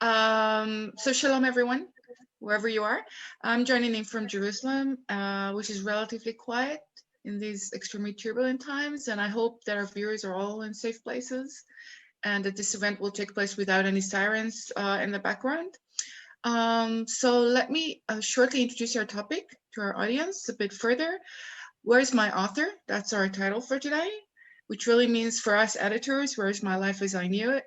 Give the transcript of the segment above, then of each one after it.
So shalom, everyone, wherever you are. I'm joining in from Jerusalem, which is relatively quiet in these extremely turbulent times. And I hope that our viewers are all in safe places and that this event will take place without any sirens in the background. So let me shortly introduce our topic to our audience a bit further. Where's my author? That's our title for today, which really means for us editors, where's my life as I knew it?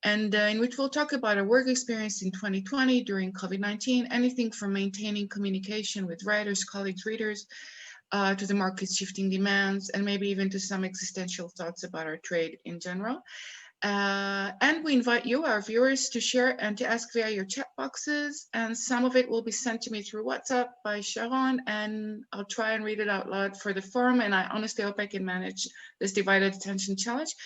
And in which we'll talk about our work experience in 2020 during COVID-19, anything from maintaining communication with writers, colleagues, readers, to the market's shifting demands, and maybe even to some existential thoughts about our trade in general. And we invite you, our viewers, to share and to ask via your chat boxes. And some of it will be sent to me through WhatsApp by Sharon, and I'll try and read it out loud for the forum. And I honestly hope I can manage this divided attention challenge.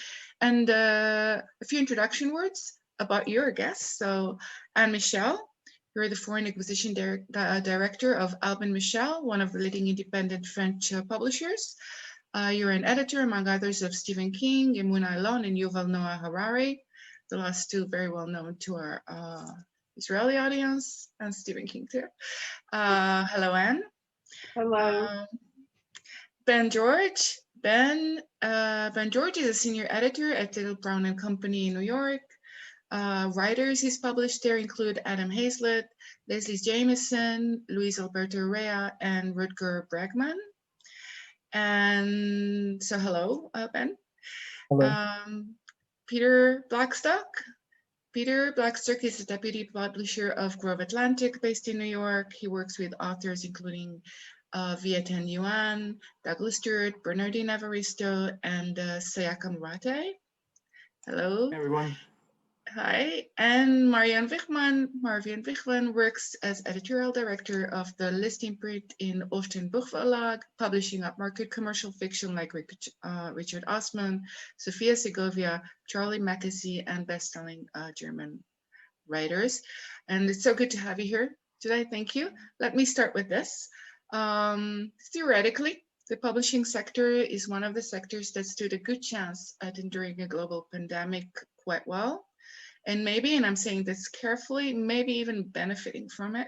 And a few introduction words about your guests. So Anne Michel, you're the Foreign Acquisition Director of Albin Michel, one of the leading independent French publishers. You're an editor, among others, of Stephen King, Yemunah Elon, and Yuval Noah Harari, the last two very well known to our Israeli audience, and Stephen King too. Hello, Anne. Hello. Ben George. Ben George is a senior editor at Little Brown and Company in New York. Writers he's published there include Adam Hazlitt, Leslie Jameson, Luis Alberto Rea, and Rutger Bregman. And so, hello, Ben. Hello. Peter Blackstock. Peter Blackstock is the deputy publisher of Grove Atlantic, based in New York. He works with authors including Viet-Thanh Nguyen, Douglas Stewart, Bernardine Evaristo, and Sayaka Murate. Hello. Hey, everyone. Hi. And Marion Wichmann works as editorial director of the listing print in Ullstein Book Verlag, publishing upmarket commercial fiction like Richard Osman, Sofia Segovia, Charlie Mackesy, and best-selling German writers. And it's so good to have you here today. Thank you. Let me start with this. Theoretically, the publishing sector is one of the sectors that stood a good chance at enduring a global pandemic quite well. And maybe, and I'm saying this carefully, maybe even benefiting from it.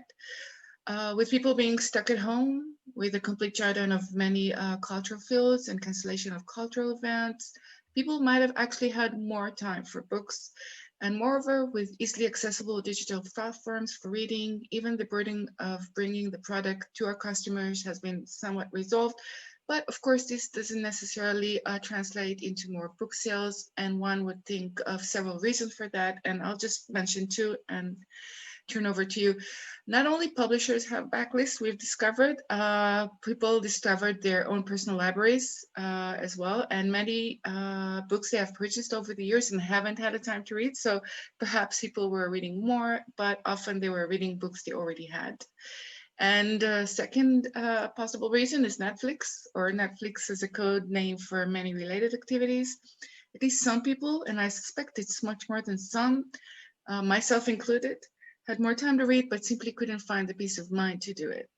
With people being stuck at home, with a complete shutdown of many cultural fields and cancellation of cultural events, people might have actually had more time for books. And moreover, with easily accessible digital platforms for reading, even the burden of bringing the product to our customers has been somewhat resolved. But of course, this doesn't necessarily translate into more book sales, and one would think of several reasons for that. And I'll just mention two and turn over to you. Not only publishers have backlists, we've discovered, people discovered their own personal libraries as well, and many books they have purchased over the years and haven't had a time to read. So perhaps people were reading more, but often they were reading books they already had. And second possible reason is Netflix, or Netflix is a code name for many related activities. At least some people, and I suspect it's much more than some, myself included, had more time to read, but simply couldn't find the peace of mind to do it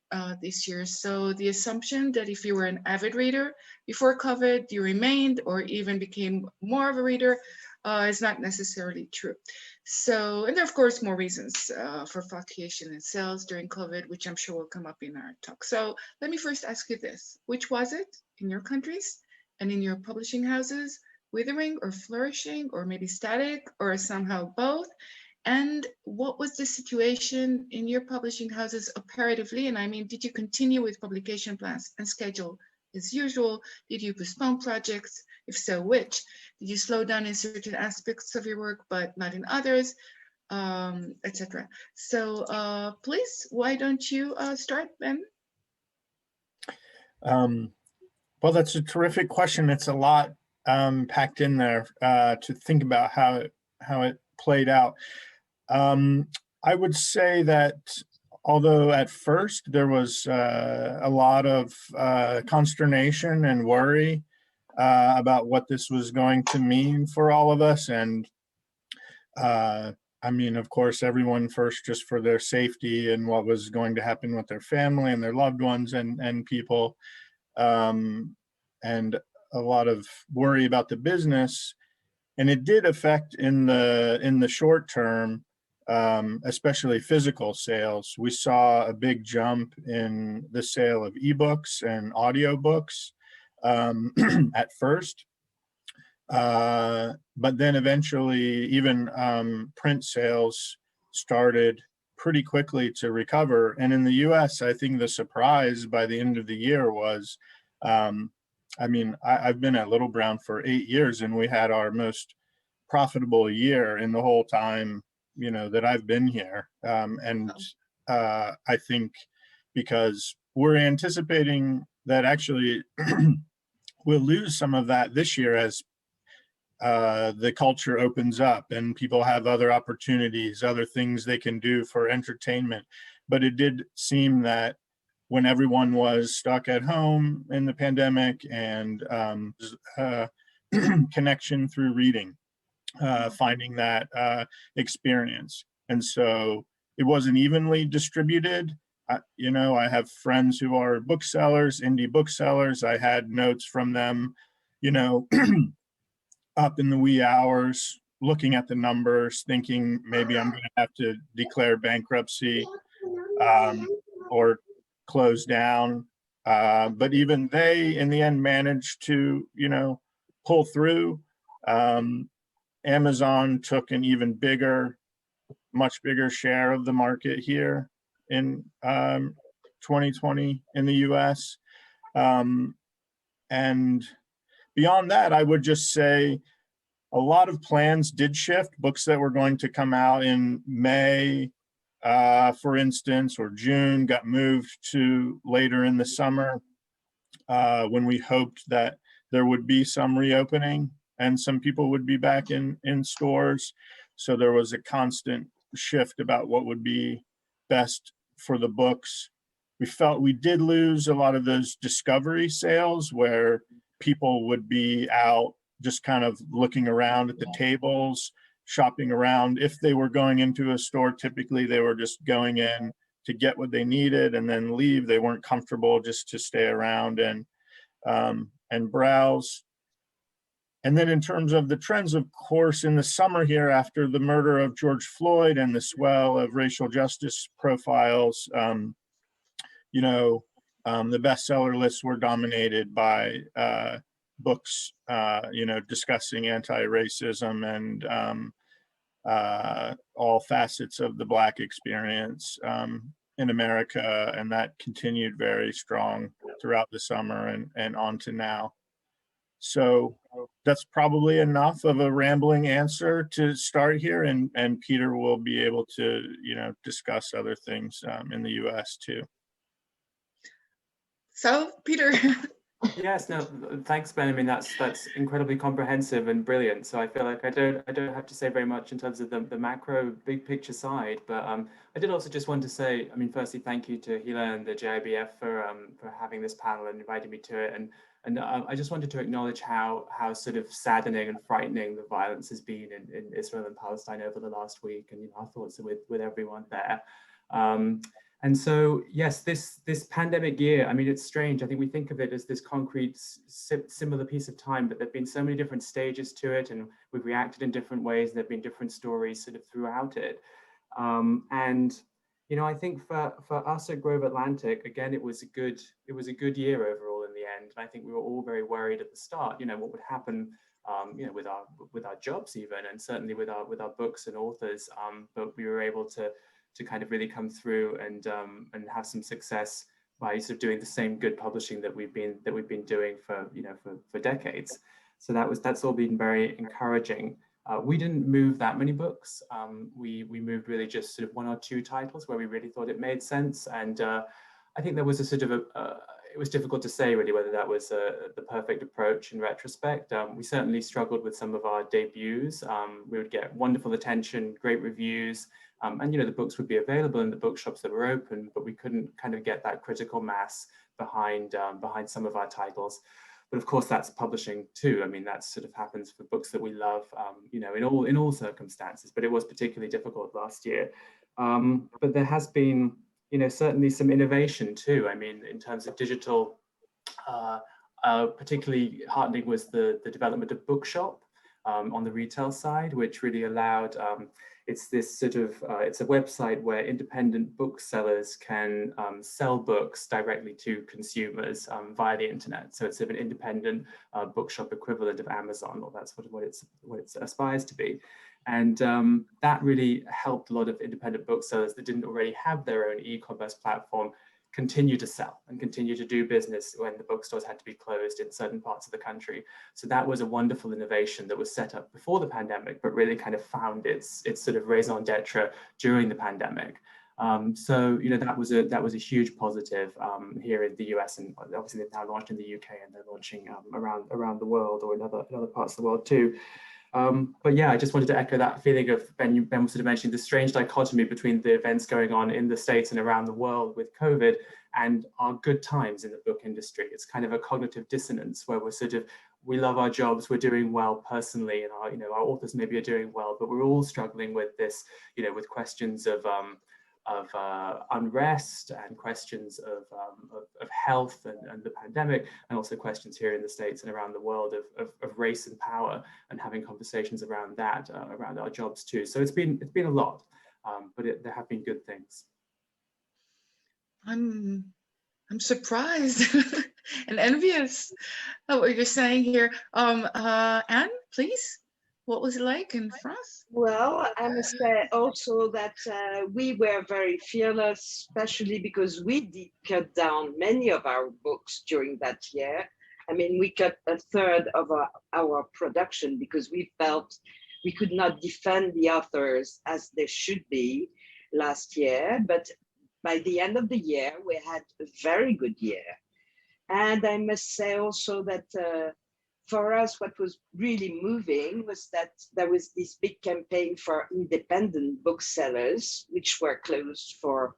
this year. So the assumption that if you were an avid reader before COVID, you remained or even became more of a reader is not necessarily true. So, and there are of course more reasons for fluctuation in sales during COVID, which I'm sure will come up in our talk. So let me first ask you this: which was it in your countries and in your publishing houses, withering or flourishing, or maybe static, or somehow both? And what was the situation in your publishing houses operatively? And I mean, did you continue with publication plans and schedule as usual? Did you postpone projects? If so, which? Did you slow down in certain aspects of your work, but not in others, etc.? So please, why don't you start, Ben? Well, that's a terrific question. It's a lot packed in there to think about how it played out. I would say that although at first there was a lot of consternation and worry about what this was going to mean for all of us, and I mean, of course, everyone first just for their safety and what was going to happen with their family and their loved ones and people, and a lot of worry about the business. And it did affect in the short term especially physical sales. We saw a big jump in the sale of ebooks and audiobooks at first. But then eventually even print sales started pretty quickly to recover. And in the US, I think the surprise by the end of the year was, I mean, I've been at Little Brown for 8 years, and we had our most profitable year in the whole time, you know, that I've been here. I think because we're anticipating that actually we'll lose some of that this year as the culture opens up and people have other opportunities, other things they can do for entertainment. But it did seem that when everyone was stuck at home in the pandemic and connection through reading, finding that experience. And so it wasn't evenly distributed. You know, I have friends who are booksellers, indie booksellers. I had notes from them, you know, up in the wee hours, looking at the numbers, thinking maybe I'm going to have to declare bankruptcy or close down. But even they, in the end, managed to, you know, pull through. Amazon took an even bigger, much bigger share of the market here in 2020 in the US. And beyond that, I would just say a lot of plans did shift. Books that were going to come out in May, for instance, or June got moved to later in the summer when we hoped that there would be some reopening and some people would be back in stores. So there was a constant shift about what would be best for the books. We felt we did lose a lot of those discovery sales where people would be out just kind of looking around at the tables, shopping around. If they were going into a store, typically they were just going in to get what they needed and then leave. They weren't comfortable just to stay around and browse. And then in terms of the trends, of course, in the summer here after the murder of George Floyd and the swell of racial justice profiles, you know, the bestseller lists were dominated by books, you know, discussing anti-racism and all facets of the Black experience in America. And that continued very strong throughout the summer and on to now. So that's probably enough of a rambling answer to start here, and Peter will be able to, you know, discuss other things in the US too. So, Peter. Yes, no, thanks, Ben. I mean, that's incredibly comprehensive and brilliant. So I feel like I don't have to say very much in terms of the macro big picture side. But I did also just want to say, I mean, firstly, thank you to Hila and the JIBF for having this panel and inviting me to it. And I just wanted to acknowledge how sort of saddening and frightening the violence has been in Israel and Palestine over the last week, and, you know, our thoughts are with everyone there. And so, yes, this pandemic year, I mean, it's strange. I think we think of it as this concrete, similar piece of time, but there've been so many different stages to it, and we've reacted in different ways. There've been different stories sort of throughout it. And, you know, I think for us at Grove Atlantic, again, it was a good year overall in the end. And I think we were all very worried at the start, you know, what would happen, you know, with our jobs even, and certainly with our books and authors. But we were able to kind of really come through and have some success by sort of doing the same good publishing that we've been doing for, you know, for decades. So that's all been very encouraging. We didn't move that many books. We moved really just sort of 1 or 2 titles where we really thought it made sense. And I think there was a sort of it was difficult to say really whether that was the perfect approach in retrospect. We certainly struggled with some of our debuts. We would get wonderful attention, great reviews, and, you know, the books would be available in the bookshops that were open, but we couldn't kind of get that critical mass behind some of our titles. But of course, that's publishing too. I mean, that sort of happens for books that we love, you know, in all circumstances. But it was particularly difficult last year. But there has been, you know, certainly some innovation too. I mean, in terms of digital, particularly heartening was the development of Bookshop, on the retail side, which really allowed, it's this sort of, it's a website where independent booksellers can sell books directly to consumers via the internet. So it's sort of an independent bookshop equivalent of Amazon, or that's what it aspires to be. And that really helped a lot of independent booksellers that didn't already have their own e-commerce platform continue to sell and continue to do business when the bookstores had to be closed in certain parts of the country. So that was a wonderful innovation that was set up before the pandemic, but really kind of found its sort of raison d'etre during the pandemic. So that was a huge positive here in the US, and obviously they've now launched in the UK, and they're launching around the world, or in other parts of the world too. But yeah, I just wanted to echo that feeling of Ben was sort of mentioning the strange dichotomy between the events going on in the States and around the world with COVID and our good times in the book industry. It's kind of a cognitive dissonance where we love our jobs, we're doing well personally, and our authors maybe are doing well, but we're all struggling with this, with questions of unrest and questions of health and the pandemic, and also questions here in the States and around the world of race and power, and having conversations around that, around our jobs too. So it's been a lot, but there have been good things. I'm surprised and envious of what you're saying here. Anne, please. What was it like in France? Well, I must say also that we were very fearless, especially because we did cut down many of our books during that year. I mean, we cut a third of our production because we felt we could not defend the authors as they should be last year. But by the end of the year, we had a very good year. And I must say also that for us, what was really moving was that there was this big campaign for independent booksellers, which were closed for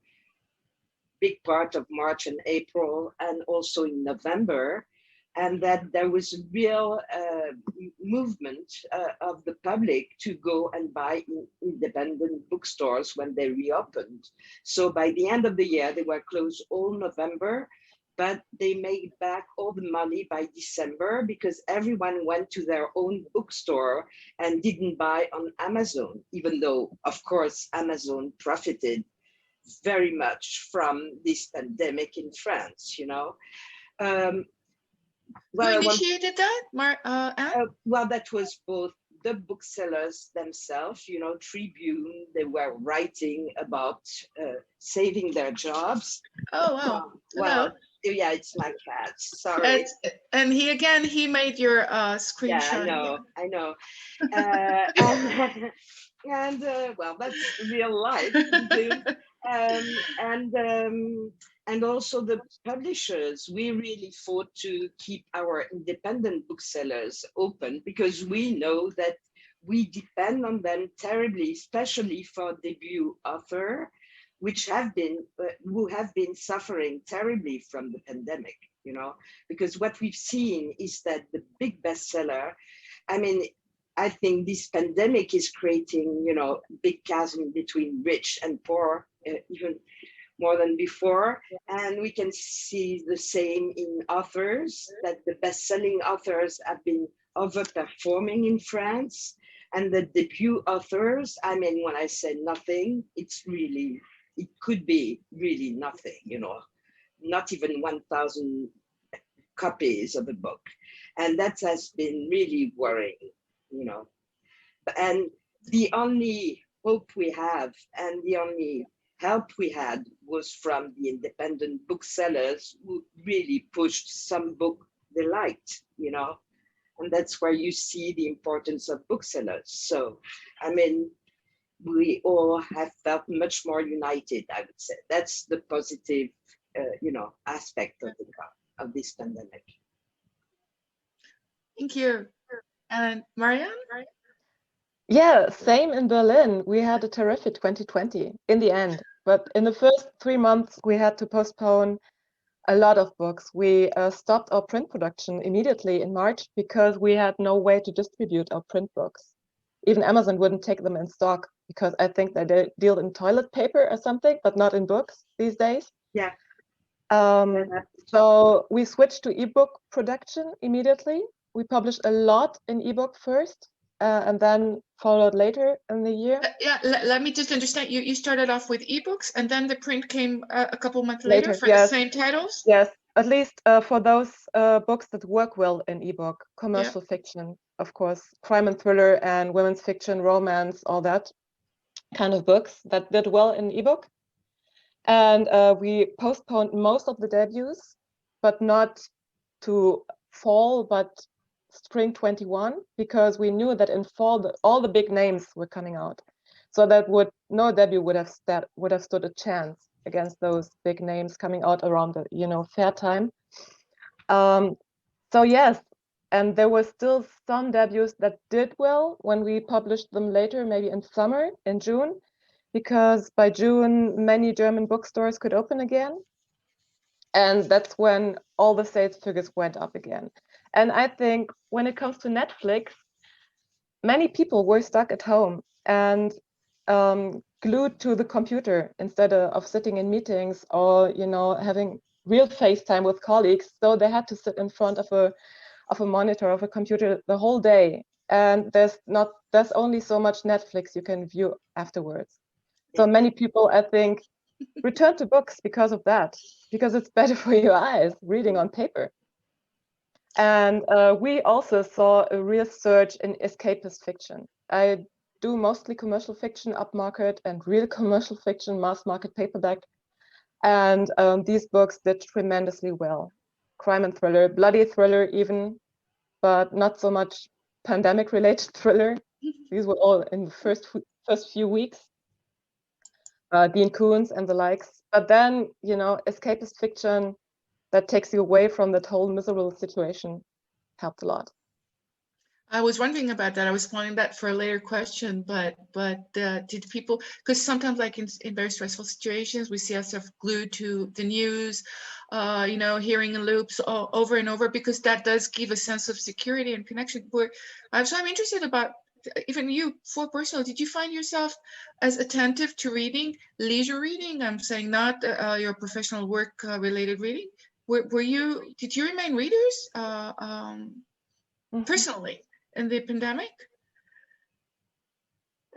big part of March and April, and also in November, and that there was a real movement of the public to go and buy in independent bookstores when they reopened. So by the end of the year, they were closed all November, but they made back all the money by December because everyone went to their own bookstore and didn't buy on Amazon, even though, of course, Amazon profited very much from this pandemic in France, Who initiated that, Anne? Well, that was both the booksellers themselves, Tribune, they were writing about saving their jobs. Oh, wow. Well, yeah, it's my cat, sorry. And he made your screenshot. Yeah, I know. Well, that's real life. And also the publishers, we really fought to keep our independent booksellers open because we know that we depend on them terribly, especially for debut author, who have been suffering terribly from the pandemic, because what we've seen is that the big bestseller, I think this pandemic is creating, big chasm between rich and poor, even more than before. And we can see the same in authors, that the best-selling authors have been overperforming in France. And the debut authors, when I say nothing, it could be really nothing, not even 1,000 copies of a book. And that has been really worrying, And the only hope we have and the only help we had was from the independent booksellers who really pushed some book they liked, and that's where you see the importance of booksellers. So, we all have felt much more united, I would say. That's the positive, aspect of this pandemic. Thank you. And Marion? Yeah, same in Berlin. We had a terrific 2020 in the end. But in the first 3 months, we had to postpone a lot of books. We stopped our print production immediately in March because we had no way to distribute our print books. Even Amazon wouldn't take them in stock because I think they deal in toilet paper or something, but not in books these days. Yeah. So we switched to ebook production immediately. We published a lot in ebook first, and then followed later in the year. Yeah, let me just understand. You started off with ebooks, and then the print came a couple months later for yes. the same titles? Yes, at least for those books that work well in ebook, commercial fiction, of course, crime and thriller and women's fiction, romance, all that kind of books that did well in ebook. And we postponed most of the debuts, but not to fall, but spring 21, because we knew that in fall all the big names were coming out, so that no debut would have stood a chance against those big names coming out around the fair time. So yes, and there were still some debuts that did well when we published them later, maybe in summer, in June, because by June many German bookstores could open again, and that's when all the sales figures went up again. And I think when it comes to Netflix, many people were stuck at home and glued to the computer instead of sitting in meetings or having real FaceTime with colleagues. So they had to sit in front of a monitor, of a computer the whole day. And there's only so much Netflix you can view afterwards. So many people, I think, return to books because of that, because it's better for your eyes reading on paper. And we also saw a real surge in escapist fiction. I do mostly commercial fiction, upmarket, and real commercial fiction, mass market paperback. And these books did tremendously well. Crime and thriller, bloody thriller even, but not so much pandemic-related thriller. These were all in the first few weeks. Dean Koontz and the likes. But then, escapist fiction that takes you away from that whole miserable situation helped a lot. I was wondering about that. I was planning that for a later question, but did people, because sometimes like in very stressful situations, we see ourselves glued to the news, hearing in loops over and over, because that does give a sense of security and connection. So I'm interested about, even you, for personal, did you find yourself as attentive to reading, leisure reading? I'm saying not your professional work related reading. Did you remain readers personally in the pandemic?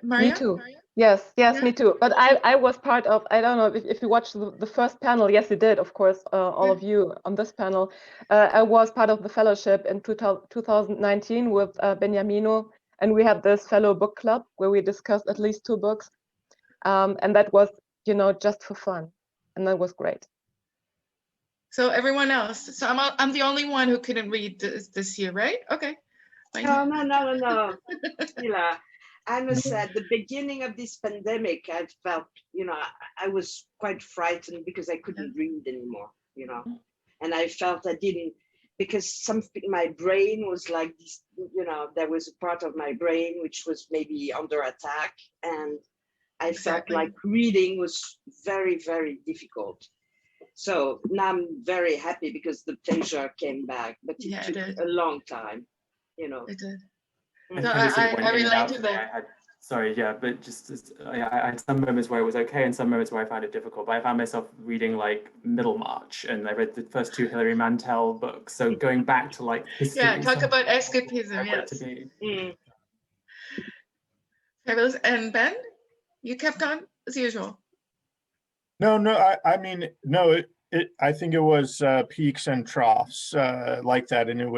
Marion? Me too. Yes, yeah. Me too. But I was part of, I don't know if you watched the first panel. Yes, you did, of course, all of you on this panel. I was part of the fellowship in 2019 with Beniamino, and we had this fellow book club where we discussed at least 2 books. And that was, just for fun. And that was great. So everyone else, so I'm the only one who couldn't read this year, right? Okay. No. Hila, I must say, at the beginning of this pandemic, I felt, I was quite frightened because I couldn't read anymore, and I felt I didn't, because my brain was like this, there was a part of my brain which was maybe under attack, and I felt like reading was very, very difficult. So now I'm very happy because the pleasure came back, but it took a long time, It did. And So kind of sort of went I in and relate out to of it. that. But I had some moments where it was okay and some moments where I found it difficult. But I found myself reading like Middlemarch, and I read the first 2 Hilary Mantel books. So going back to like history. Yeah, talk about escapism, yes. Fabulous. And Ben, you kept on as usual. No, I mean, no, I think it was peaks and troughs like that, and it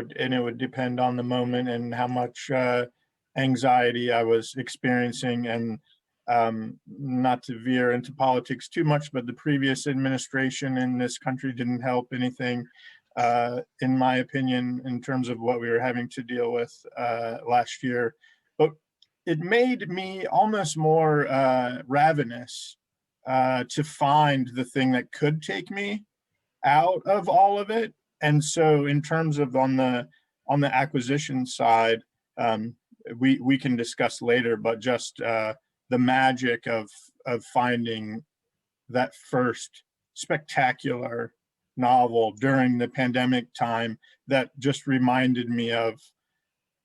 would depend on the moment and how much anxiety I was experiencing, and not to veer into politics too much, but the previous administration in this country didn't help anything, in my opinion, in terms of what we were having to deal with last year. But it made me almost more ravenous to find the thing that could take me out of all of it. And so in terms of on the acquisition side, we can discuss later, but just the magic of finding that first spectacular novel during the pandemic time that just reminded me of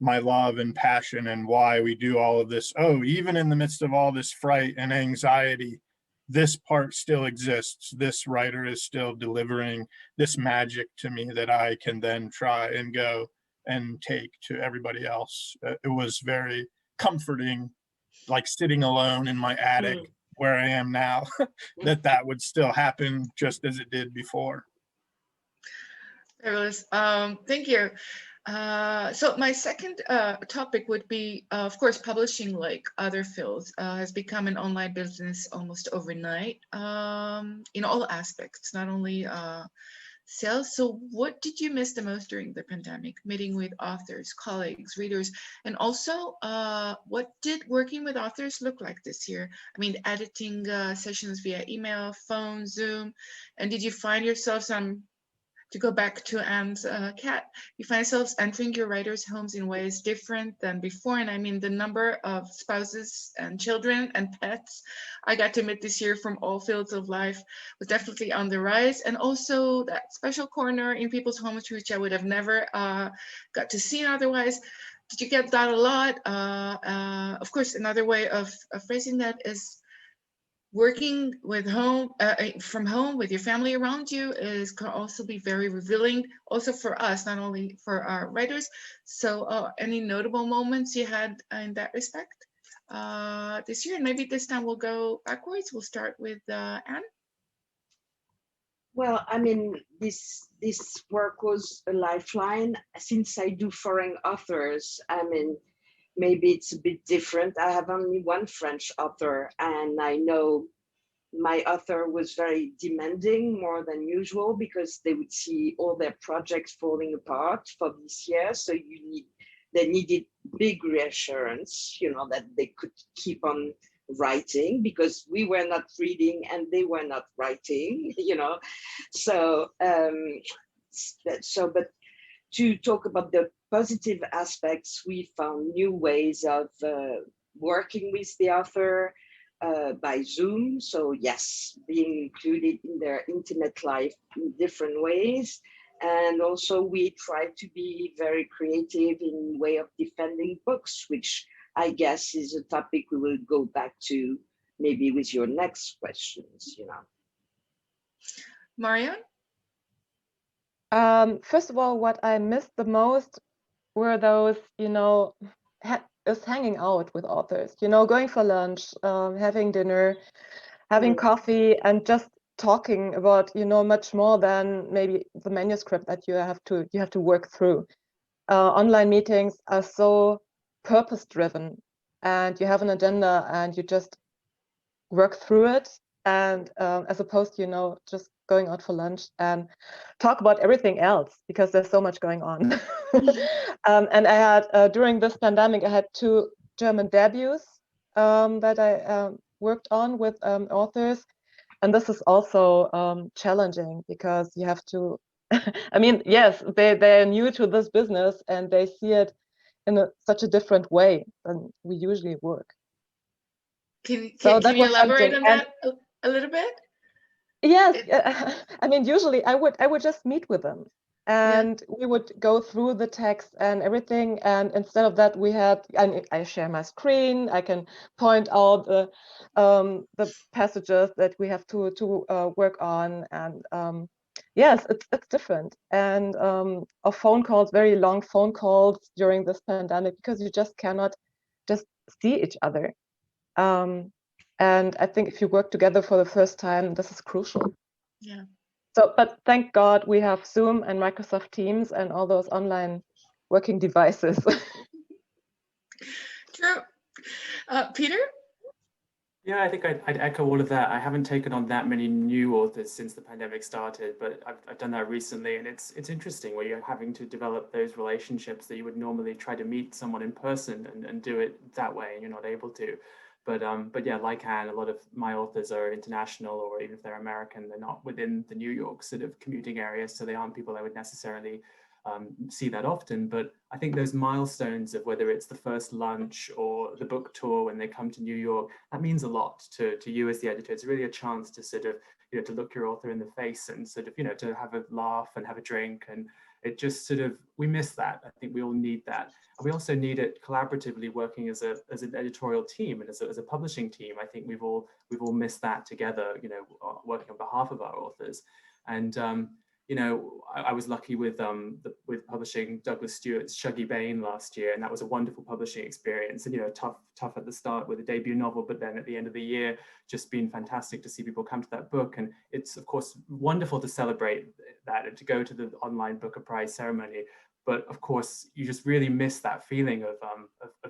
my love and passion and why we do all of this. Oh, even in the midst of all this fright and anxiety, this part still exists. This writer is still delivering this magic to me that I can then try and go, and take to everybody else. It was very comforting, like sitting alone in my attic where I am now, that would still happen just as it did before. Fabulous. Thank you. So my second topic would be, of course, publishing, like other fields, has become an online business almost overnight, in all aspects, not only sales. So what did you miss the most during the pandemic? Meeting with authors, colleagues, readers, and also what did working with authors look like this year? I mean, editing sessions via email, phone, Zoom, and did you find yourself to go back to Anne's cat, you find yourselves entering your writers' homes in ways different than before. And I mean, the number of spouses and children and pets I got to meet this year from all fields of life was definitely on the rise. And also that special corner in people's homes, which I would have never got to see otherwise. Did you get that a lot? Of course, another way of phrasing that is, working with from home with your family around you can also be very revealing, also for us, not only for our writers. So any notable moments you had in that respect this year? And maybe this time we'll go backwards. We'll start with Anne. Well, I mean, this work was a lifeline. Since I do foreign authors, I mean, maybe it's a bit different. I have only one French author, and I know my author was very demanding, more than usual, because they would see all their projects falling apart for this year. So they needed big reassurance, you know, that they could keep on writing, because we were not reading and they were not writing, you know. So, but to talk about the positive aspects, we found new ways of working with the author by Zoom. So yes, being included in their intimate life in different ways. And also we try to be very creative in way of defending books, which I guess is a topic we will go back to maybe with your next questions, you know. Marion? First of all, what I missed the most were those, you know, is hanging out with authors, you know, going for lunch, having dinner, having coffee, and just talking about, you know, much more than maybe the manuscript that you have to work through. Online meetings are so purpose driven, and you have an agenda and you just work through it, and as opposed to, you know, just going out for lunch and talk about everything else, because there's so much going on. And I had during this pandemic, I had 2 German debuts that I worked on with authors, and this is also challenging, because you have to I mean, yes, they're new to this business and they see it in such a different way than we usually work. Can you elaborate on that a little bit? Yes, I mean, usually I would just meet with them, and we would go through the text and everything. And instead of that, I share my screen. I can point out the passages that we have to work on, and yes, it's different. And our phone calls, very long phone calls during this pandemic, because you just cannot just see each other. And I think if you work together for the first time, this is crucial. Yeah. So, but thank God we have Zoom and Microsoft Teams and all those online working devices. True. Peter? Yeah, I think I'd echo all of that. I haven't taken on that many new authors since the pandemic started, but I've done that recently, and it's interesting where you're having to develop those relationships that you would normally try to meet someone in person and do it that way, and you're not able to. But yeah, like Anne, a lot of my authors are international, or even if they're American, they're not within the New York sort of commuting area, so they aren't people I would necessarily see that often. But I think those milestones of whether it's the first lunch or the book tour when they come to New York, that means a lot to you as the editor. It's really a chance to sort of, you know, to look your author in the face and sort of, you know, to have a laugh and have a drink. And it just sort of, we miss that. I think we all need that. And we also need it collaboratively, working as an editorial team and as a publishing team. I think we've all missed that together, you know, working on behalf of our authors. And you know, I was lucky with publishing Douglas Stewart's Shuggie Bain last year, and that was a wonderful publishing experience. And you know, tough at the start with a debut novel, but then at the end of the year, just been fantastic to see people come to that book. And it's of course wonderful to celebrate that and to go to the online Booker Prize ceremony. But of course, you just really miss that feeling of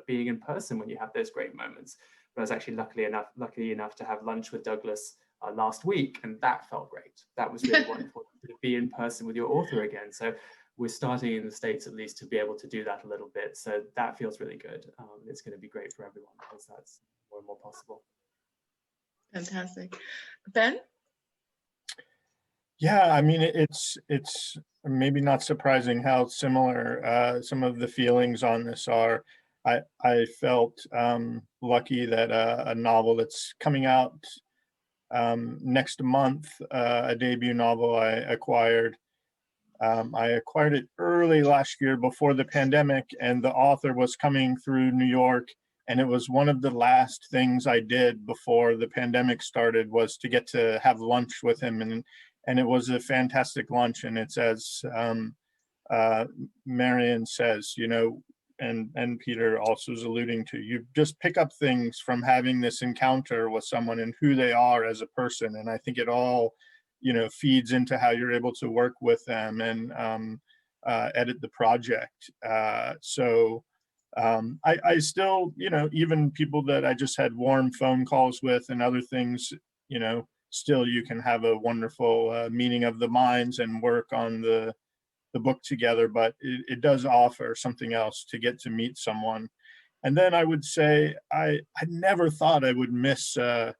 being in person when you have those great moments. But I was actually lucky enough to have lunch with Douglas last week, and that felt great. That was really wonderful to be in person with your author again. So we're starting in the States at least to be able to do that a little bit. So that feels really good. It's going to be great for everyone because that's more and more possible. Fantastic. Ben? Yeah, I mean, it's maybe not surprising how similar some of the feelings on this are. I felt lucky that a novel that's coming out next month, a debut novel I acquired. I acquired it early last year before the pandemic, and the author was coming through New York, and it was one of the last things I did before the pandemic started was to get to have lunch with him, and it was a fantastic lunch. And it's as Marion says, you know, and Peter also is alluding to, you just pick up things from having this encounter with someone and who they are as a person. And I think it all, you know, feeds into how you're able to work with them and edit the project. I still, you know, even people that I just had warm phone calls with and other things, you know, still you can have a wonderful meeting of the minds and work on the book together, but it does offer something else to get to meet someone. And then I would say I never thought I would miss an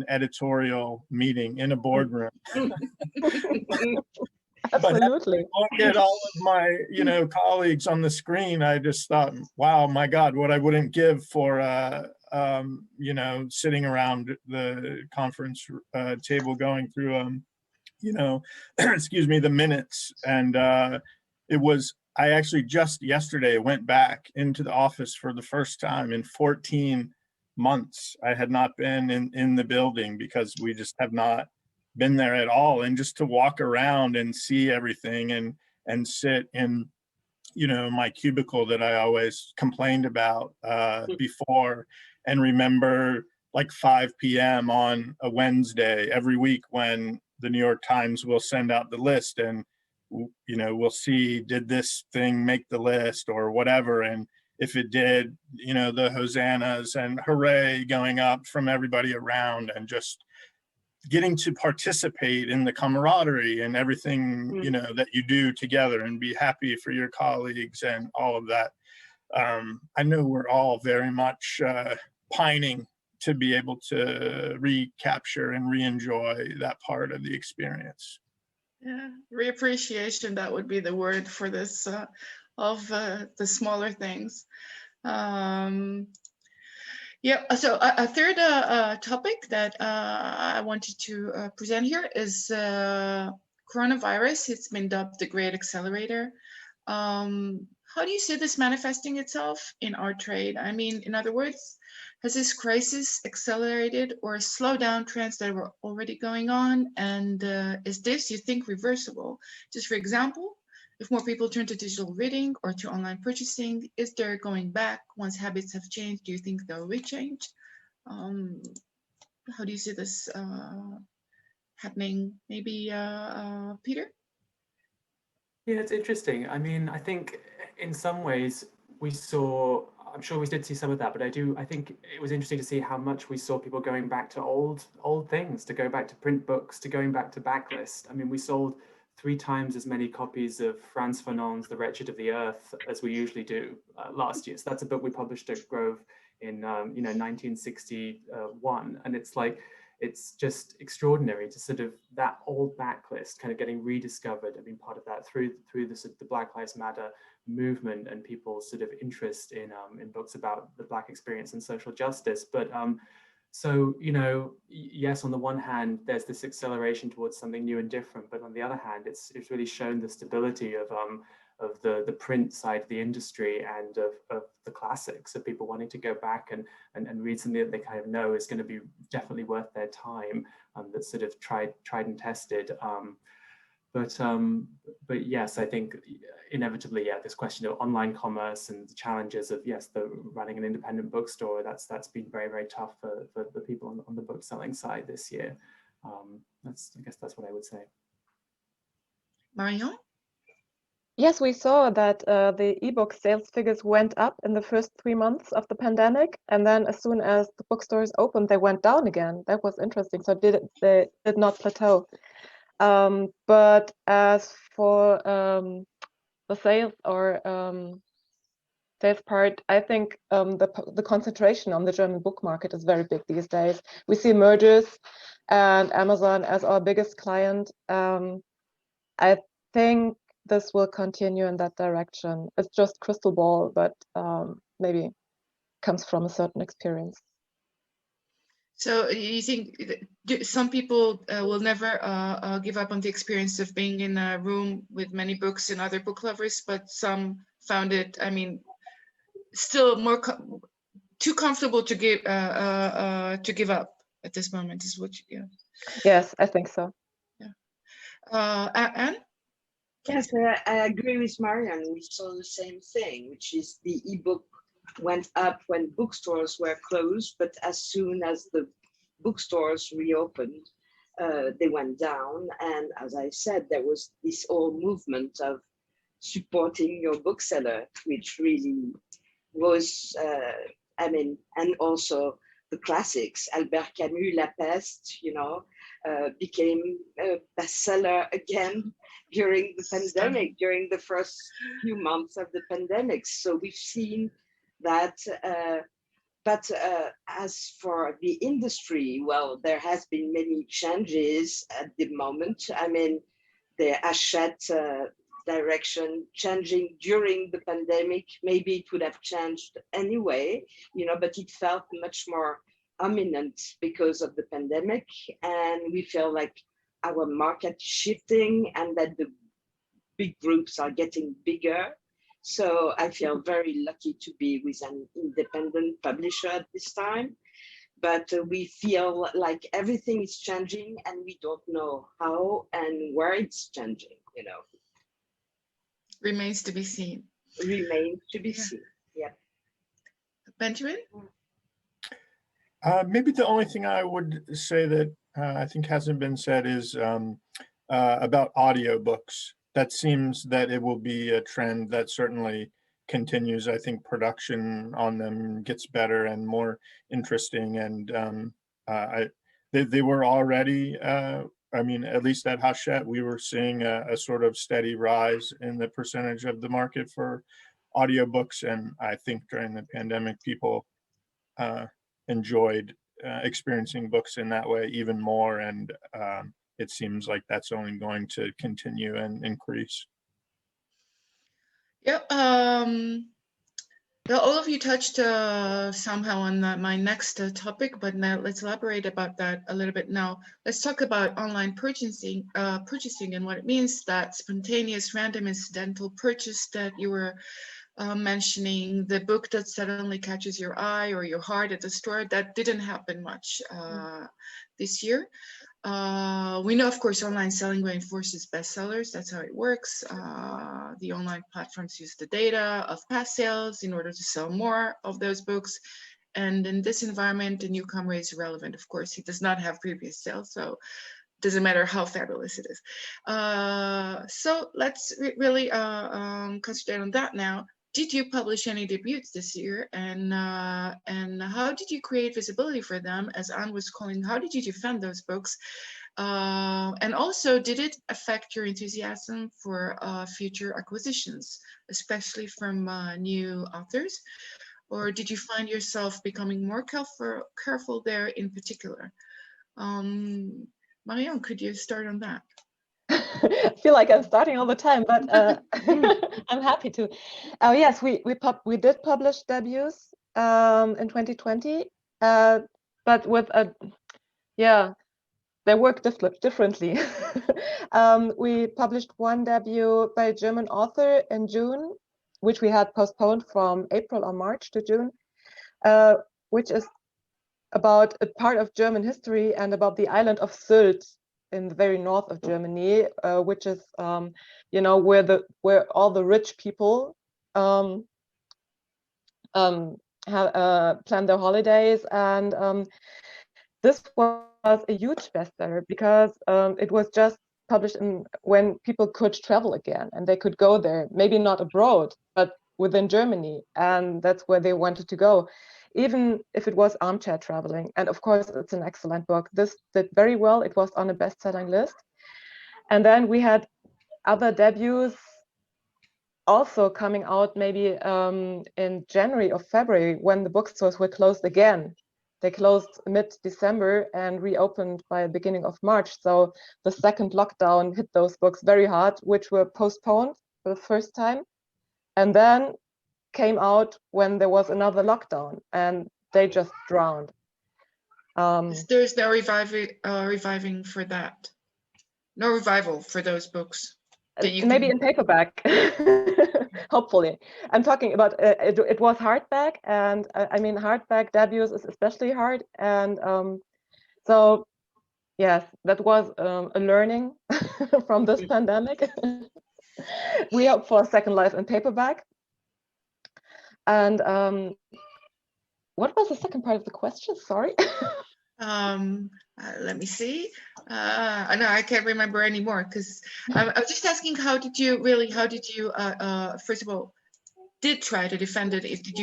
editorial meeting in a boardroom. Absolutely. But look at all of my, you know, colleagues on the screen. I just thought, wow, my God, what I wouldn't give for, you know, sitting around the conference table going through, you know, excuse me, the minutes. And it was, I actually just yesterday went back into the office for the first time in 14 months. I had not been in the building because we just have not been there at all. And just to walk around and see everything and sit in, you know, my cubicle that I always complained about before, and remember like 5 p.m. on a Wednesday every week when the New York Times will send out the list, and you know, we'll see, did this thing make the list or whatever, and if it did, you know, the hosannas and hooray going up from everybody around, and just getting to participate in the camaraderie and everything, you know, that you do together and be happy for your colleagues and all of that. I know we're all very much pining to be able to recapture and re-enjoy that part of the experience. Yeah, reappreciation, that would be the word for this, of the smaller things. Yeah, so a third topic that I wanted to present here is coronavirus. It's been dubbed the Great Accelerator. How do you see this manifesting itself in our trade? I mean, in other words, has this crisis accelerated or slowed down trends that were already going on? And is this, you think, reversible? Just for example, if more people turn to digital reading or to online purchasing, is there going back once habits have changed? Do you think they'll re-change? How do you see this happening? Maybe Peter? Yeah, it's interesting. I mean, I think in some ways we saw, I'm sure we did see some of that, but I think it was interesting to see how much we saw people going back to old things, to go back to print books, to going back to backlist. I mean, we sold 3 times as many copies of Frantz Fanon's The Wretched of the Earth as we usually do last year. So that's a book we published at Grove in 1961, and it's like, it's just extraordinary to sort of that old backlist kind of getting rediscovered. I mean, part of that through the Black Lives Matter movement and people's sort of interest in books about the Black experience and social justice. But so, you know, yes, on the one hand, there's this acceleration towards something new and different, but on the other hand, it's really shown the stability of the print side of the industry and of the classics, of people wanting to go back and read something that they kind of know is going to be definitely worth their time, that's sort of tried and tested. But yes, I think inevitably, yeah, this question of online commerce and the challenges of, yes, the running an independent bookstore, that's been very, very tough for the people on the book selling side this year. I guess that's what I would say. Marion? Yes, we saw that the ebook sales figures went up in the first 3 months of the pandemic, and then as soon as the bookstores opened, they went down again. That was interesting. So they did not plateau. But as for the sales or sales part, I think the concentration on the German book market is very big these days. We see mergers and Amazon as our biggest client. I think this will continue in that direction. It's just crystal ball, but maybe comes from a certain experience. So you think some people will never give up on the experience of being in a room with many books and other book lovers, but some found it, I mean, still more too comfortable to give up at this moment is what you, yeah. Yes, I think so. Yeah. Anne? Yes, I agree with Marion. We saw the same thing, which is the ebook went up when bookstores were closed, but as soon as the bookstores reopened, they went down. And as I said, there was this whole movement of supporting your bookseller, which really was, I mean, and also the classics, Albert Camus, La Peste, you know, became a bestseller again during the pandemic, during the first few months of the pandemic. So we've seen that, but as for the industry, well, there has been many changes at the moment. I mean, the Hachette direction changing during the pandemic, maybe it would have changed anyway, you know, but it felt much more imminent because of the pandemic. And we feel like our market is shifting and that the big groups are getting bigger. So I feel very lucky to be with an independent publisher at this time. But we feel like everything is changing and we don't know how and where it's changing, you know. Remains to be seen. Remains to be seen, yeah. Benjamin? Maybe the only thing I would say that I think hasn't been said is about audiobooks. That seems that it will be a trend that certainly continues. I think production on them gets better and more interesting, and they were already, I mean, at least at Hachette, we were seeing a sort of steady rise in the percentage of the market for audiobooks, and I think during the pandemic, people enjoyed experiencing books in that way even more, and it seems like that's only going to continue and increase. Yeah, well, all of you touched somehow on my next topic, but now let's elaborate about that a little bit now. Let's talk about online purchasing and what it means, that spontaneous, random, incidental purchase that you were mentioning, the book that suddenly catches your eye or your heart at the store. That didn't happen much this year. We know, of course, online selling reinforces bestsellers. That's how it works. The online platforms use the data of past sales in order to sell more of those books. And in this environment, the newcomer is irrelevant. Of course, he does not have previous sales, so it doesn't matter how fabulous it is. So let's really concentrate on that now. Did you publish any debuts this year, and how did you create visibility for them? As Anne was calling, how did you defend those books? And also, did it affect your enthusiasm for future acquisitions, especially from new authors? Or did you find yourself becoming more careful there in particular? Marion, could you start on that? I feel like I'm starting all the time, but I'm happy to. Yes, we did publish debuts in 2020, but with they work differently. We published one debut by a German author in June, which we had postponed from April or March to June, which is about a part of German history and about the island of Sylt in the very north of Germany, which is, you know, where all the rich people plan their holidays. And this was a huge bestseller because it was just published when people could travel again and they could go there, maybe not abroad, but within Germany. And that's where they wanted to go, even if it was armchair traveling. And of course, it's an excellent book. This did very well. It was on a best-selling list. And then we had other debuts also coming out maybe in January or February, when the bookstores were closed again. They closed mid-December and reopened by the beginning of March. So the second lockdown hit those books very hard, which were postponed for the first time, and then came out when there was another lockdown, and they just drowned. There's no reviving for that. No revival for those books. Maybe in paperback, hopefully. I'm talking about it was hardback, and I mean hardback debuts is especially hard, and so yes, that was a learning from this pandemic. We hope for a second life in paperback. And what was the second part of the question? Sorry. Let me see. I know I can't remember anymore, because I was just asking, how did you first of all did try to defend it? Did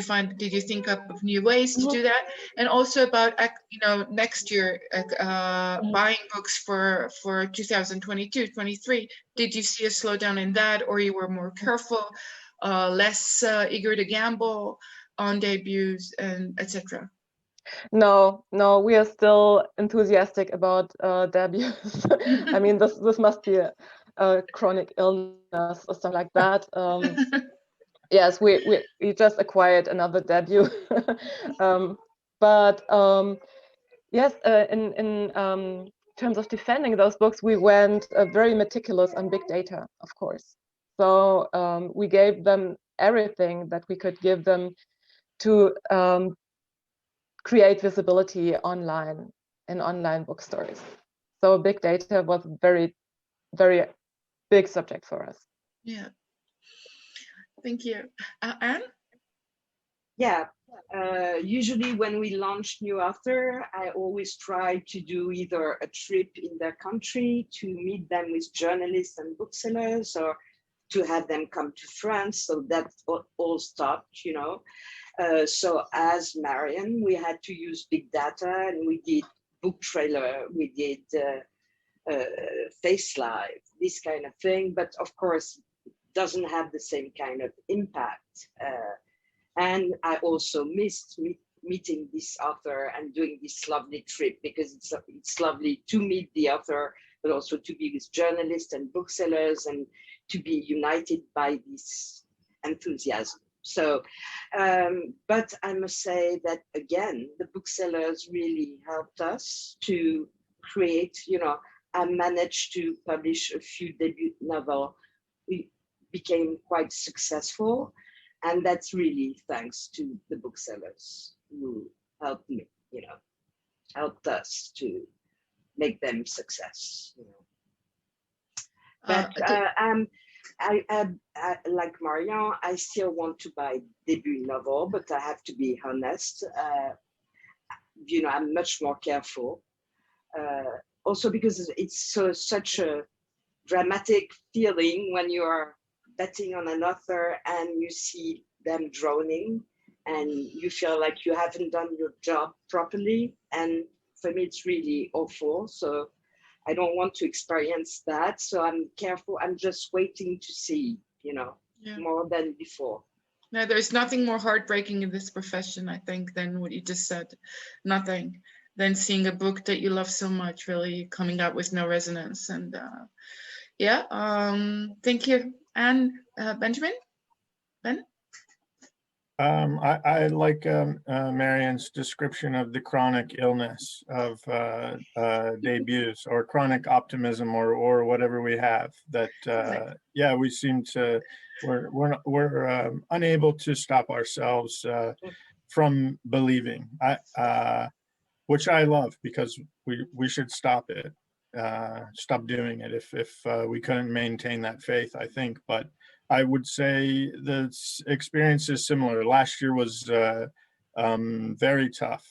you think up of new ways to do that? And also about, you know, next year, buying books for 2022-23, did you see a slowdown in that, or you were more careful, less eager to gamble on debuts, and etc.? No, we are still enthusiastic about debuts. I mean, this must be a chronic illness or something like that. Yes, we just acquired another debut. But yes, in terms of defending those books, we went very meticulous on big data, of course. So we gave them everything that we could give them to create visibility online in online bookstores. So big data was a very, very big subject for us. Yeah. Thank you. Anne? Yeah, usually when we launch new author, I always try to do either a trip in their country to meet them with journalists and booksellers, or to have them come to France. So that all stopped, you know. So as Marion, we had to use big data, and we did book trailer, we did face live, this kind of thing. But of course, doesn't have the same kind of impact. And I also missed meeting this author and doing this lovely trip, because it's lovely to meet the author, but also to be with journalists and booksellers and to be united by this enthusiasm. So, but I must say that again, the booksellers really helped us to create, you know, I managed to publish a few debut novels. We became quite successful, and that's really thanks to the booksellers who helped me, you know, helped us to make them success, you know. But I like Marion, I still want to buy debut novel, but I have to be honest. You know, I'm much more careful. Also because it's such a dramatic feeling when you are betting on an author and you see them drowning, and you feel like you haven't done your job properly. And for me, it's really awful. So I don't want to experience that. So I'm careful. I'm just waiting to see, you know, more than before. No, there's nothing more heartbreaking in this profession, I think, than what you just said. Nothing. Than seeing a book that you love so much really coming out with no resonance. And yeah, thank you. And Benjamin? Ben? I like Marion's description of the chronic illness of debuts, or chronic optimism, or whatever we have. That yeah, we seem to we're unable to stop ourselves from believing. Which I love, because we should stop it. stop doing it if we couldn't maintain that faith, I think. But I would say the experience is similar. Last year was very tough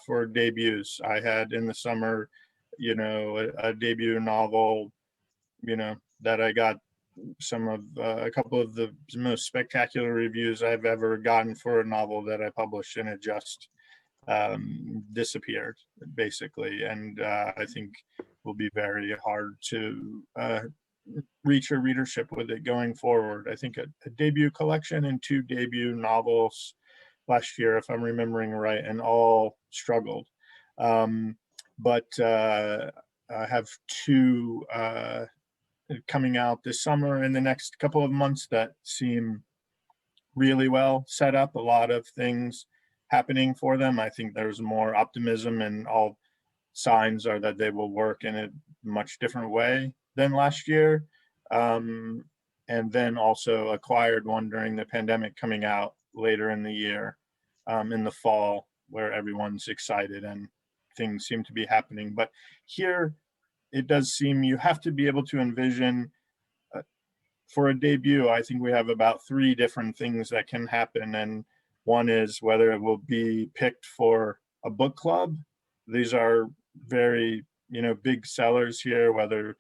for debuts. I had in the summer, you know, a debut novel, you know, that I got a couple of the most spectacular reviews I've ever gotten for a novel that I published, and it just disappeared basically. And I think will be very hard to reach a readership with it going forward. I think a debut collection and 2 debut novels last year, if I'm remembering right, and all struggled. But I have 2 coming out this summer in the next couple of months that seem really well set up. A lot of things happening for them. I think there's more optimism, and all signs are that they will work in a much different way than last year. And then also acquired one during the pandemic coming out later in the year, in the fall, where everyone's excited and things seem to be happening. But here it does seem you have to be able to envision for a debut. I think we have about 3 different things that can happen. And one is whether it will be picked for a book club. These are very, you know, big sellers here, whether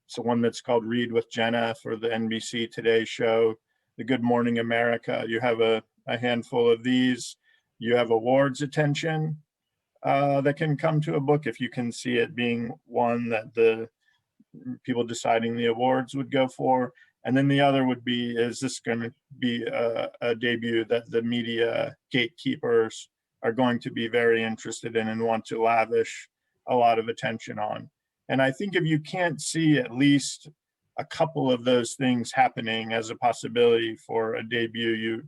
it's the one that's called Read with Jenna for the NBC Today show, the Good Morning America. You have a handful of these. You have awards attention that can come to a book if you can see it being one that the people deciding the awards would go for. And then the other would be, is this going to be a debut that the media gatekeepers are going to be very interested in and want to lavish a lot of attention on? And I think if you can't see at least a couple of those things happening as a possibility for a debut,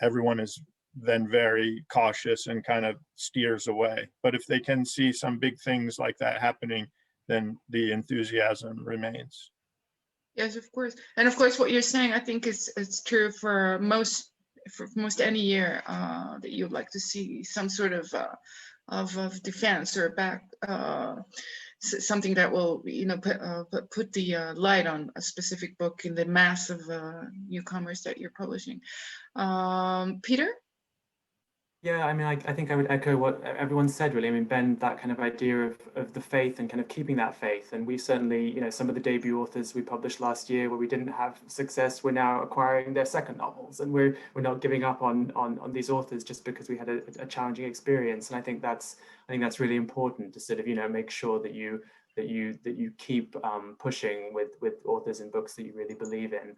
everyone is then very cautious and kind of steers away. But if they can see some big things like that happening, then the enthusiasm remains. Yes, of course. And of course, what you're saying, I think it's true for most any year that you'd like to see some sort of defense or back, something that will, you know, put the light on a specific book in the mass of newcomers that you're publishing. Peter? Yeah, I mean, I think I would echo what everyone said, really. I mean, Ben, that kind of idea of the faith and kind of keeping that faith. And we certainly, you know, some of the debut authors we published last year where we didn't have success, we're now acquiring their second novels. And we're not giving up on these authors just because we had a challenging experience. And I think that's really important to sort of, you know, make sure that you keep pushing with authors and books that you really believe in.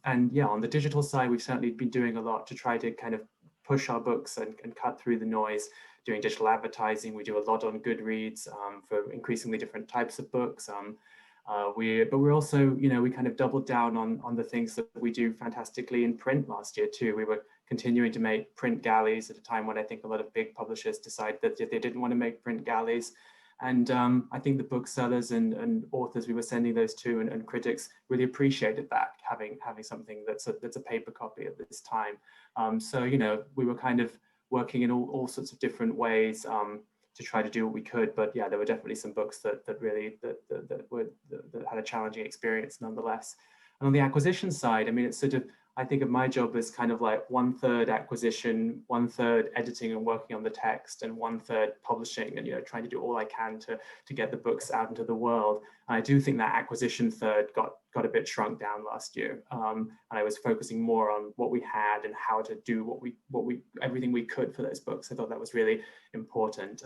And yeah, on the digital side, we've certainly been doing a lot to try to kind of push our books and cut through the noise, doing digital advertising. We do a lot on Goodreads for increasingly different types of books. But we're also, you know, we kind of doubled down on the things that we do fantastically in print last year too. We were continuing to make print galleys at a time when I think a lot of big publishers decided that they didn't want to make print galleys. And I think the booksellers and authors we were sending those to and critics really appreciated that, having something that's a paper copy at this time. So, you know, we were kind of working in all sorts of different ways to try to do what we could. But yeah, there were definitely some books that had a challenging experience nonetheless. And on the acquisition side, I mean, it's sort of, I think of my job as kind of like 1/3 acquisition, 1/3 editing and working on the text, and 1/3 publishing, and, you know, trying to do all I can to get the books out into the world. And I do think that acquisition third got a bit shrunk down last year. And I was focusing more on what we had and how to do everything we could for those books. I thought that was really important.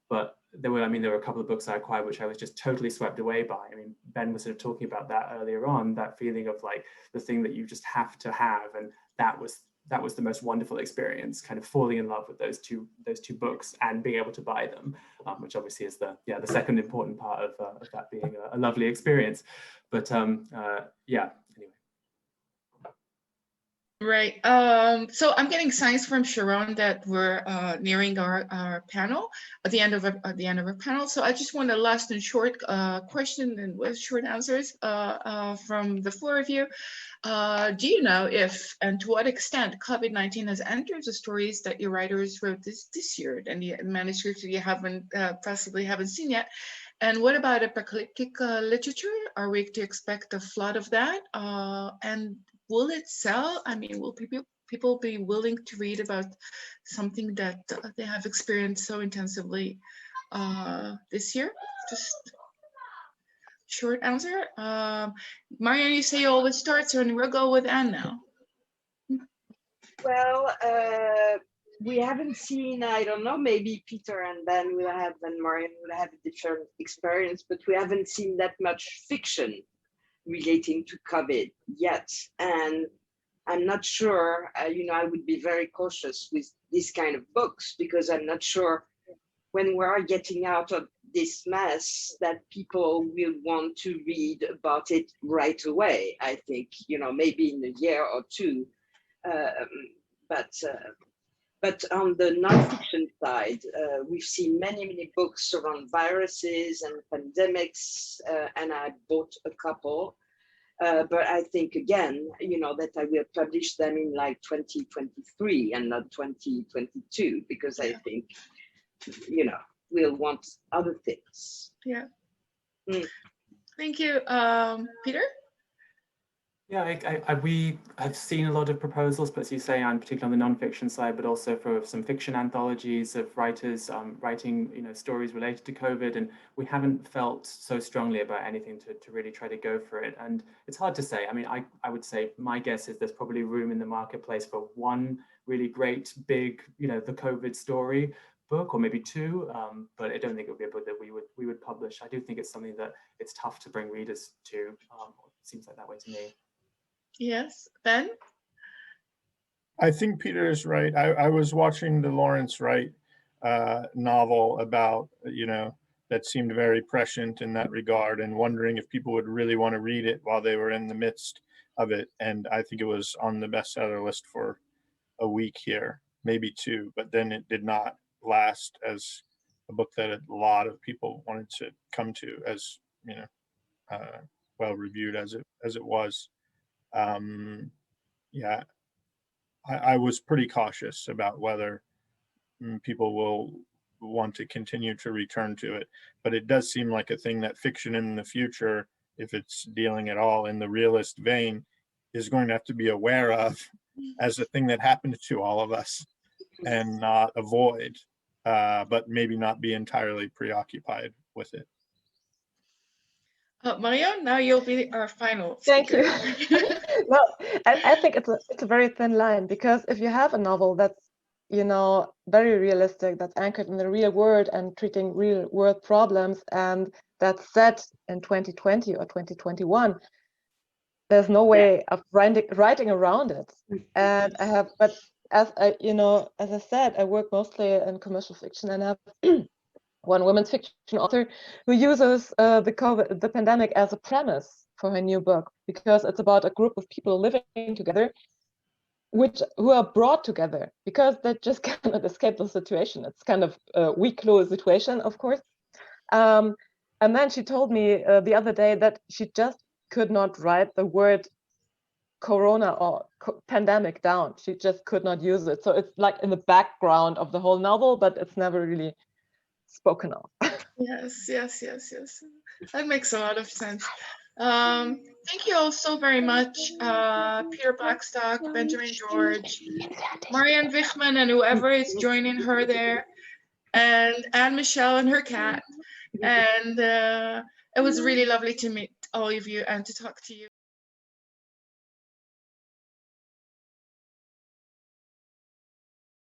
But there were a couple of books I acquired which I was just totally swept away by. I mean, Ben was sort of talking about that earlier on, that feeling of like the thing that you just have to have, and that was the most wonderful experience, kind of falling in love with those two books and being able to buy them, which obviously is the second important part of that being a lovely experience. But yeah, anyway. Right. So I'm getting signs from Sharon that we're nearing our panel at the end of our panel. So I just want a last and short question and with short answers from the four of you. Do you know if and to what extent COVID-19 has entered the stories that your writers wrote this year and the manuscripts that you possibly haven't seen yet? And what about apocalyptic literature? Are we to expect a flood of that? And will it sell? I mean, will people be willing to read about something that they have experienced so intensively this year? Just short answer. Marion, you say you always start, so we'll go with Anne now. Well, we haven't seen, I don't know, maybe Peter and Ben will have, and Marion will have a different experience, but we haven't seen that much fiction relating to COVID yet. And I'm not sure, I would be very cautious with this kind of books, because I'm not sure when we are getting out of this mess that people will want to read about it right away. I think, maybe in a year or two. But on the nonfiction side, we've seen many books around viruses and pandemics, and I bought a couple. But I think, again, that I will publish them in like 2023 and not 2022, because I think, we'll want other things. Yeah. Thank you. Peter? Yeah, we have seen a lot of proposals, but as you say, Anne, particularly on the nonfiction side, but also for some fiction anthologies of writers writing, stories related to COVID, and we haven't felt so strongly about anything to really try to go for it. And it's hard to say. I mean, I would say my guess is there's probably room in the marketplace for one really great big, the COVID story book, or maybe two, but I don't think it would be a book that we would publish. I do think it's something that it's tough to bring readers to. It seems like that way to me. Yes, Ben? I think Peter is right. I was watching the Lawrence Wright novel about, that seemed very prescient in that regard, and wondering if people would really want to read it while they were in the midst of it. And I think it was on the bestseller list for a week here, maybe two, but then it did not last as a book that a lot of people wanted to come to, as well reviewed as it was. Yeah, I was pretty cautious about whether people will want to continue to return to it, but it does seem like a thing that fiction in the future, if it's dealing at all in the realist vein, is going to have to be aware of as a thing that happened to all of us, and not avoid, but maybe not be entirely preoccupied with it. Marion, now you'll be our final speaker. Thank you. No, I think it's a very thin line, because if you have a novel that's, very realistic, that's anchored in the real world and treating real world problems, and that's set in 2020 or 2021, there's no way of writing around it. And but as I said, I work mostly in commercial fiction, and I have one women's fiction author who uses the pandemic as a premise for her new book, because it's about a group of people living together, who are brought together because they just cannot escape the situation. It's kind of a weak close situation, of course. And then she told me the other day that she just could not write the word corona or pandemic down. She just could not use it. So it's like in the background of the whole novel, but it's never really spoken of. Yes. That makes a lot of sense. Thank you all so very much. Peter Blackstock, Benjamin George, Marion Wichmann, and whoever is joining her there, and Anne Michel and her cat. And it was really lovely to meet all of you and to talk to you.